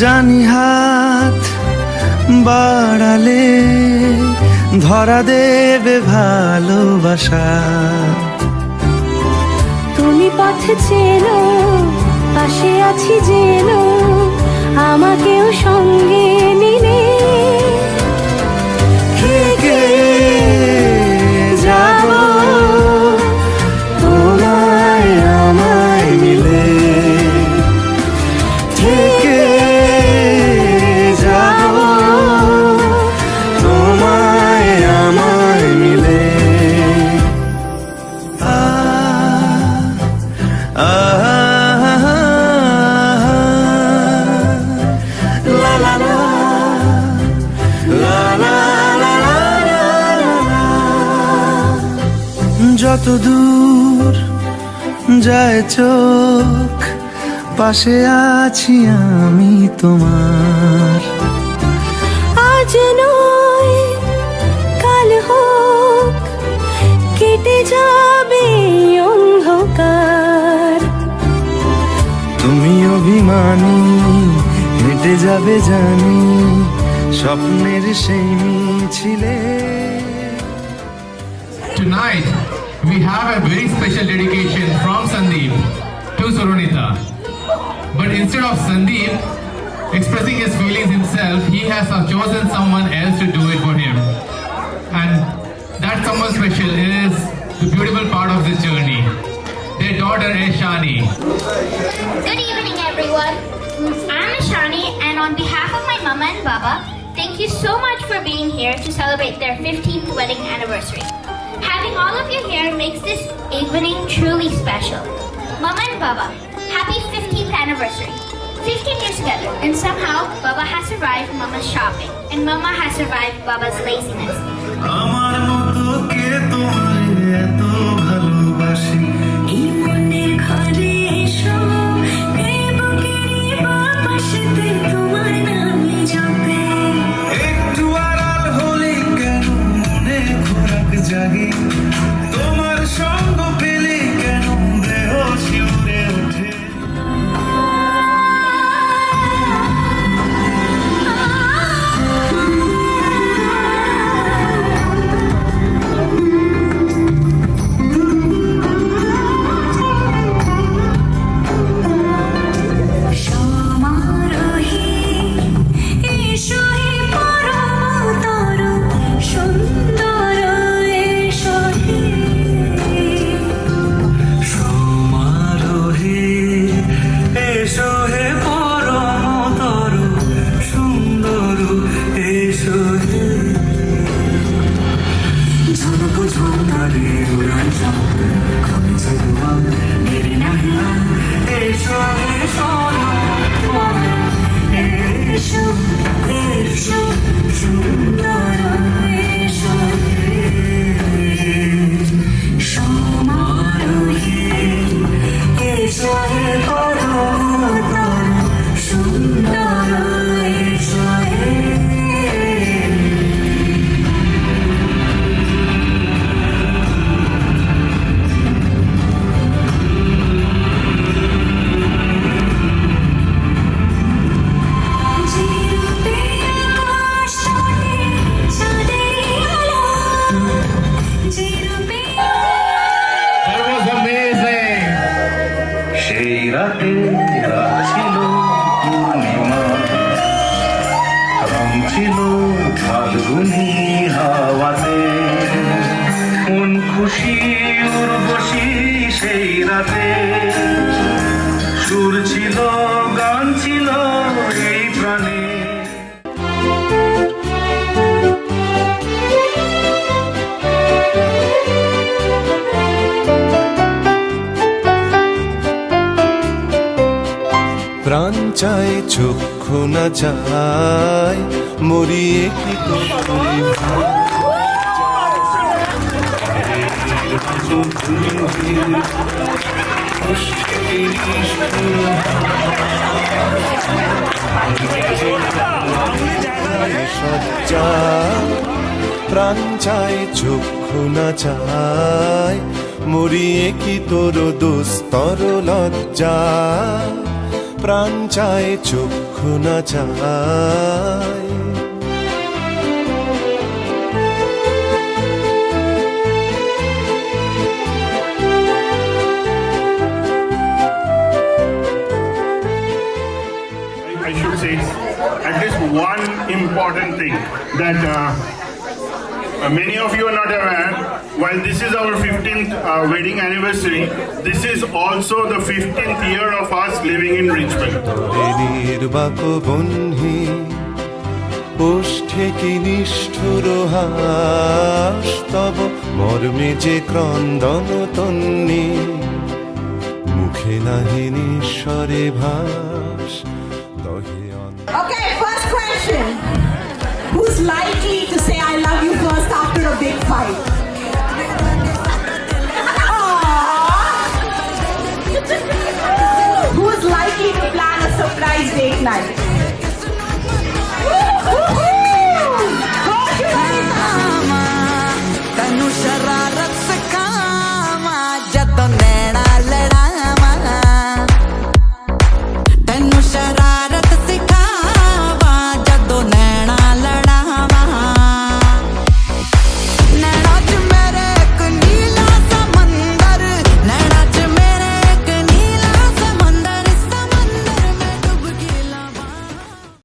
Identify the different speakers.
Speaker 1: জানি হাত বাড়ালে ধরা দেবে ভালোবাসা।
Speaker 2: তুমি পথ চেনো, পাশে আছি জেনো, আমাকেও সঙ্গে নিলে
Speaker 1: থেকে যাব তোমায় আমায় মিলে, থেকে যাব তোমায় আমায় মিলে। লা লা লা লা লা লা লা। যত দূর যায় চোখ, পাশে আছি আমি তোমার।
Speaker 2: আজ নয় কাল হোক, কেটে যাবে অন্ধকার।
Speaker 1: তুমি অভিমানী, হেঁটে যাবে জানি স্বপ্নের সেই মিছিলে।
Speaker 3: Tonight, we have a very special dedication from Sandeep to Surunita. But instead of Sandeep expressing his feelings himself, he has chosen someone else to do it for him. And that someone special is the beautiful part of this journey. Their daughter is Shani.
Speaker 4: Good evening, everyone. I'm Ashani, and on behalf of my mama and baba, thank you so much for being here to celebrate their 15th wedding anniversary. Having all of you here makes this evening truly special. Mama and baba, happy 15th anniversary. 15 years together, and somehow baba has survived mama's shopping, and mama has survived baba's laziness.
Speaker 1: আমার মতো কে তোমার এত ভালোবাসি,
Speaker 2: এই মনের ঘরে এসো, এই বুকেরই বাপাশেতে তোমার নামে জপে।
Speaker 1: একটু আড়াল হলে কেন মনে খোরাক জাগে, তোমার সঙ্গ পেলে কেন দেহ শিউরে ওঠে।
Speaker 2: সমারোহে এসো হে পরমতর সুন্দর এসো হে।
Speaker 1: সমারোহে এসো হে পরমতর সুন্দর এসো হে। ঝনক ঝঙ্কারে উড়ান শব্দ কবে চলবা মেরে নাহিয়া। এসো এসো
Speaker 2: এসো এসো সুন্দর এসো হে। সমারোহে এসো হে পরমতর সুন্দর এসো হে।
Speaker 3: That was amazing.
Speaker 1: সেই রাতে রাত ছিল পূর্ণিমা, রং ছিল ফাল্গুনি হাওয়াতে, মন খুশি উর্বশী সেই রাতে, সুর ছিল গান ছিল এই প্রাণে। প্রাণ চায় চক্ষু না চায় মরিয়ে কি সজ্জা, প্রাণ চায় চক্ষু না চায় মরিয়ে কি তোর দুস্তর লজ্জা।
Speaker 5: প্রাণ চায় চক্ষু না চায়
Speaker 1: I should say at least one important thing that many of you are not aware. While this is our 15th wedding anniversary, this is also the 15th year of us living in Richmond.
Speaker 5: তরে নির্বাক বহ্নি ওষ্ঠে কি নিষ্ঠুর হাস তব মর্মে যে ক্রন্দন তন্নি মুখে নাহি নিঃস্বরে ভাস দহে
Speaker 6: Okay, first question. Who's likely to say I love you first after a big fight? Aww. Who's likely to plan a surprise date night?